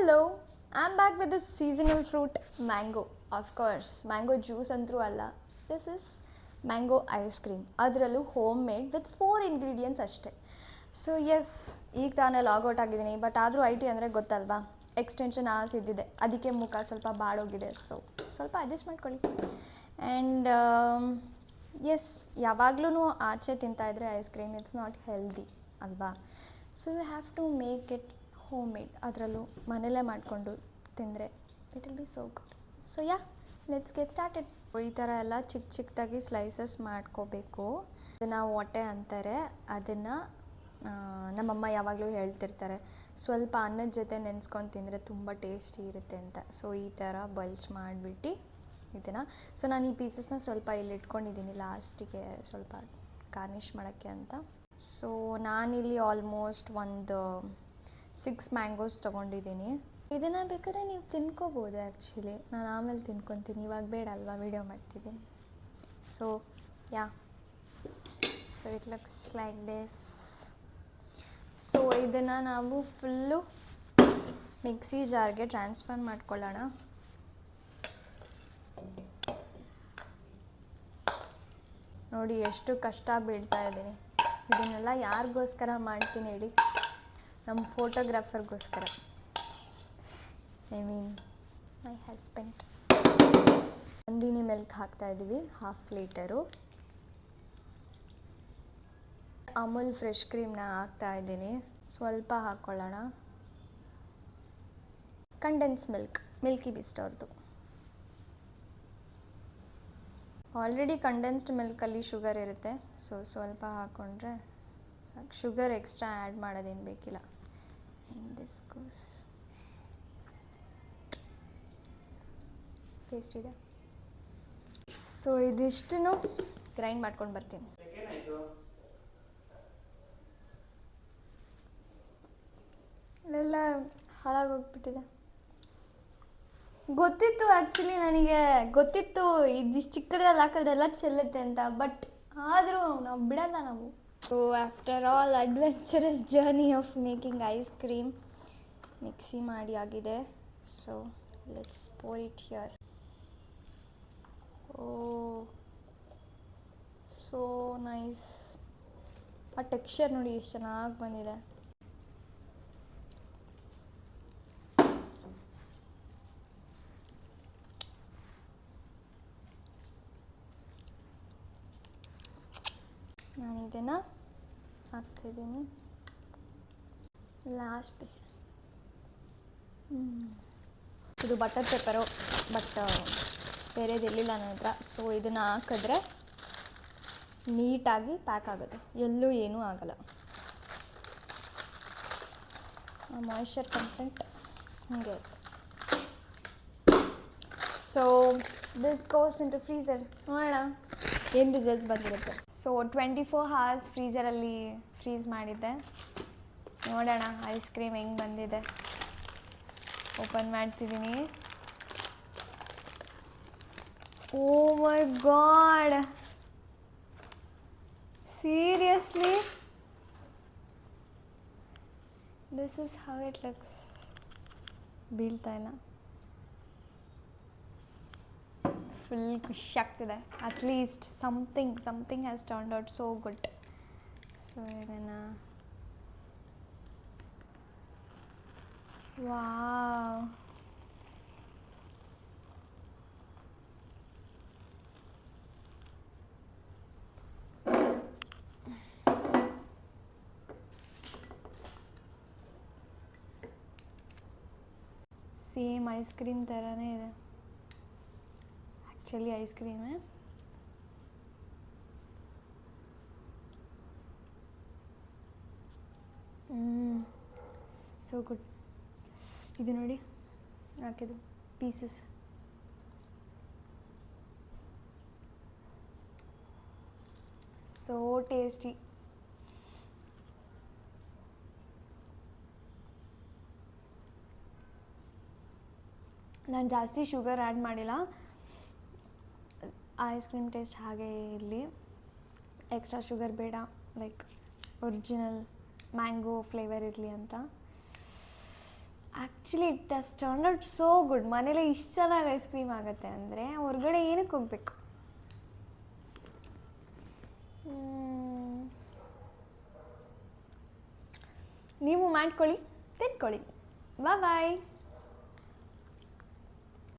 Hello, I'm back with this seasonal fruit mango. Of course, mango juice antru alla. This is mango ice cream. Adrallu homemade with 4 ingredients ashte. So yes, ಈಗ ತಾನೇ logout ಆಗಿದ್ದೀನಿ but ಆದರೂ I T ಅಂದರೆ ಗೊತ್ತಲ್ವಾ, extension as ಇದ್ದಿದೆ, ಅದಕ್ಕೆ ಮುಖ ಸ್ವಲ್ಪ ಬಾಡೋಗಿದೆ. ಸೊ ಸ್ವಲ್ಪ ಅಡ್ಜಸ್ಟ್ ಮಾಡ್ಕೊಳ್ಳಿ. ಆ್ಯಂಡ್ ಎಸ್, ಯಾವಾಗಲೂ ಆಚೆ ತಿಂತಾಯಿದ್ರೆ ice cream it's not healthy ಅಲ್ವಾ. So you have to make it home made. ಅದರಲ್ಲೂ ಮನೇಲೇ ಮಾಡಿಕೊಂಡು ತಿಂದರೆ it will be so good. So yeah, let's get started. ಈ ಥರ ಎಲ್ಲ ಚಿಕ್ಕ ಚಿಕ್ಕದಾಗಿ ಸ್ಲೈಸಸ್ ಮಾಡ್ಕೋಬೇಕು. ಅದನ್ನು ಹೊಟ್ಟೆ ಅಂತಾರೆ. ಅದನ್ನು ನಮ್ಮಮ್ಮ ಯಾವಾಗಲೂ ಹೇಳ್ತಿರ್ತಾರೆ, ಸ್ವಲ್ಪ ಅನ್ನದ ಜೊತೆ ನೆನೆಸ್ಕೊಂಡು ತಿಂದರೆ ತುಂಬ ಟೇಸ್ಟಿ ಇರುತ್ತೆ ಅಂತ. ಸೊ ಈ ಥರ ಬಲ್ಚ್ ಮಾಡಿಬಿಟ್ಟು ಇದನ್ನು, ಸೊ ನಾನು ಈ ಪೀಸಸ್ನ ಸ್ವಲ್ಪ ಇಲ್ಲಿ ಇಟ್ಕೊಂಡಿದ್ದೀನಿ ಲಾಸ್ಟಿಗೆ ಸ್ವಲ್ಪ ಗಾರ್ನಿಷ್ ಮಾಡೋಕ್ಕೆ ಅಂತ. ಸೊ ನಾನಿಲ್ಲಿ ಆಲ್ಮೋಸ್ಟ್ ಒಂದು 6 ಮ್ಯಾಂಗೋಸ್ ತೊಗೊಂಡಿದ್ದೀನಿ. ಇದನ್ನು ಬೇಕಾದ್ರೆ ನೀವು ತಿನ್ಕೋಬೋದು. ಆ್ಯಕ್ಚುಲಿ ನಾನು ಆಮೇಲೆ ತಿನ್ಕೊತೀನಿ, ಇವಾಗ ಬೇಡ ಅಲ್ವಾ, ವೀಡಿಯೋ ಮಾಡ್ತಿದ್ದೀನಿ. So yeah, so it looks like this. So ಇದನ್ನು ನಾವು ಫುಲ್ಲು ಮಿಕ್ಸಿ ಜಾರ್ಗೆ ಟ್ರಾನ್ಸ್ಫರ್ ಮಾಡ್ಕೊಳ್ಳೋಣ. ನೋಡಿ ಎಷ್ಟು ಕಷ್ಟ ಬೀಳ್ತಾ ಇದ್ದೀನಿ. ಇದನ್ನೆಲ್ಲ ಯಾರಿಗೋಸ್ಕರ ಮಾಡ್ತೀನಿ ಹೇಳಿ? ನಮ್ಮ ಫೋಟೋಗ್ರಾಫರ್ಗೋಸ್ಕರ, I mean my husband. Nandini milk ಹಾಕ್ತಾಯಿದ್ದೀವಿ 1/2 ಲೀಟರು. ಅಮೂಲ್ ಫ್ರೆಶ್ ಕ್ರೀಮ್ನ ಹಾಕ್ತಾಯಿದ್ದೀನಿ, ಸ್ವಲ್ಪ ಹಾಕ್ಕೊಳ್ಳೋಣ. ಕಂಡೆನ್ಸ್ ಮಿಲ್ಕ್, ಮಿಲ್ಕಿ ಬಿಸ್ಟ್ ಅವ್ರದ್ದು. ಆಲ್ರೆಡಿ ಕಂಡೆನ್ಸ್ಡ್ ಮಿಲ್ಕಲ್ಲಿ ಶುಗರ್ ಇರುತ್ತೆ, ಸೊ ಸ್ವಲ್ಪ ಹಾಕ್ಕೊಂಡ್ರೆ ಸಾಕು. ಶುಗರ್ ಎಕ್ಸ್ಟ್ರಾ ಆ್ಯಡ್ ಮಾಡೋದೇನು ಬೇಕಿಲ್ಲ. ಆ್ಯಂಡ್ ದಿಸ್ ಗೋಸ್ ಟೇಸ್ಟ್ ಇದೆ. ಸೊ ಇದಿಷ್ಟನ್ನು ಗ್ರೈಂಡ್ ಮಾಡ್ಕೊಂಡು ಬರ್ತೀನಿ. ಎಲ್ಲ ಹಾಳಾಗೋಗ್ಬಿಟ್ಟಿದೆ. ಗೊತ್ತಿತ್ತು, ಆ್ಯಕ್ಚುಲಿ ನನಗೆ ಗೊತ್ತಿತ್ತು ಇದಿಷ್ಟು ಚಿಕ್ಕದ್ರಲ್ಲಿ ಹಾಕಿದ್ರೆ ಎಲ್ಲ ಚೆಲ್ಲುತ್ತೆ ಅಂತ, ಬಟ್ ಆದರೂ ನಾವು ಬಿಡಲ್ಲ ನಾವು. So after all adventurous journey of making ice cream mixie ಮಾಡಿ ಆಗಿದೆ. So let's pour it here. Oh so nice. ಆ ಟೆಕ್ಸ್ಚರ್ ನೋಡಿ ಎಷ್ಟು ಚೆನ್ನಾಗಿ ಬಂದಿದೆ. ನಾನು ಇದನ್ನು ಹಾಕ್ತಿದ್ದೀನಿ ಲಾಸ್ಟ್ ಪೀಸ್. ಇದು ಬಟರ್ ಪೇಪರು, ಬಟ್ ಬೇರೆದು ಎಲ್ಲಿಲ್ಲ ನನ್ನ ಹತ್ರ. ಸೊ ಇದನ್ನು ಹಾಕಿದ್ರೆ ನೀಟಾಗಿ ಪ್ಯಾಕ್ ಆಗುತ್ತೆ, ಎಲ್ಲೂ ಏನೂ ಆಗಲ್ಲ. ಮಾಯಿಶ್ಚರ್ ಕಂಟೆಂಟ್ ಹೀಗೆ. So this goes into freezer. ನೋಡೋಣ ಏನು ರಿಸಲ್ಟ್ಸ್ ಬಂದಿರುತ್ತೆ. ಸೊ 24 hours ಫ್ರೀಝರಲ್ಲಿ ಫ್ರೀಸ್ ಮಾಡಿದ್ದೆ. ನೋಡೋಣ ಐಸ್ ಕ್ರೀಮ್ ಹೆಂಗೆ ಬಂದಿದೆ. ಓಪನ್ ಮಾಡ್ತಿದ್ದೀನಿ. Oh my god, seriously this is how it looks. ಬೀಳ್ತಾ ಇಲ್ಲ, ಫುಲ್ ಖುಷಿ ಆಗ್ತಿದೆ. At least something has turned out so good. So ಇದನ್ನು ವಾವ್, ಸೇಮ್ ಐಸ್ ಕ್ರೀಮ್ ಥರನೇ ಇದೆ. ಆ್ಯಕ್ಚುಲಿ ಐಸ್ ಕ್ರೀಮೇ. So good. ಇದು ನೋಡಿ ಹಾಕಿದ್ದು ಪೀಸಸ್. So tasty. ನಾನು ಜಾಸ್ತಿ ಶುಗರ್ ಆ್ಯಡ್ ಮಾಡಿಲ್ಲ, ಐಸ್ ಕ್ರೀಮ್ ಟೇಸ್ಟ್ ಹಾಗೇ ಇರಲಿ, ಎಕ್ಸ್ಟ್ರಾ ಶುಗರ್ ಬೇಡ, ಲೈಕ್ ಒರಿಜಿನಲ್ ಮ್ಯಾಂಗೋ ಫ್ಲೇವರ್ ಇರಲಿ ಅಂತ. Actually it has turn out so good. ಮನೇಲಿ ಇಷ್ಟು ಚೆನ್ನಾಗಿ ಐಸ್ ಕ್ರೀಮ್ ಆಗುತ್ತೆ ಅಂದರೆ ಹೊರಗಡೆ ಏನಕ್ಕೆ ಹೋಗ್ಬೇಕು. ನೀವು ಮಾಡ್ಕೊಳ್ಳಿ, ತಿನ್ಕೊಳ್ಳಿ. ಬಾಯ್.